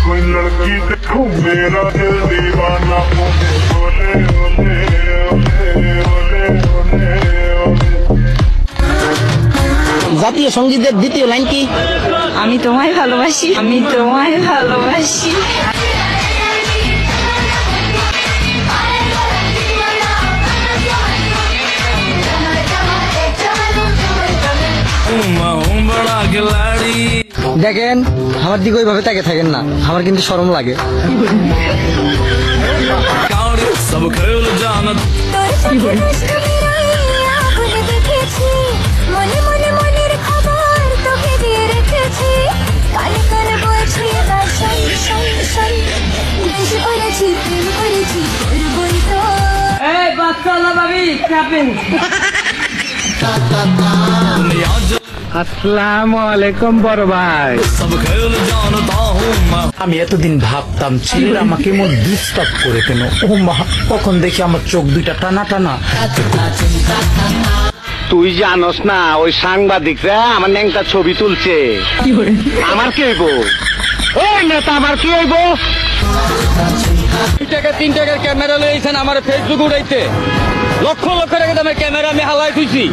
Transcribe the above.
कोई लड़की देखो मेरा दिल दीवाना बोले बोले बोले बोले बोले জাতীয় সঙ্গীতের দ্বিতীয় লাইন কি? আমি তোমায় ভালোবাসি, আমি তোমায় ভালোবাসি। দেখেন আমার দিকে ওইভাবে তাকে থাকেন না, আমার কিন্তু শরম লাগে। আসসালামু আলাইকুম বড় ভাই। আমি এতদিন ভাবতাম ছেলেরা আমাকে এমন ডিস্টার্ব করে কেন। ও মা, কখন দেখি আমার চোখ দুইটা টানা টানা। তুই জানোস না ওই সাংবাদিকরা আমার ন্যাংটা ছবি তুলছে। আমার কি হইব? ওই নেতা আমার কি হইব? 2 টাকা 3 টাকার ক্যামেরা লইছেন আমার ফেসবুক উড়াইতে, লক্ষ লক্ষ টাকা দামের ক্যামেরা আমি হালাই তুইছি।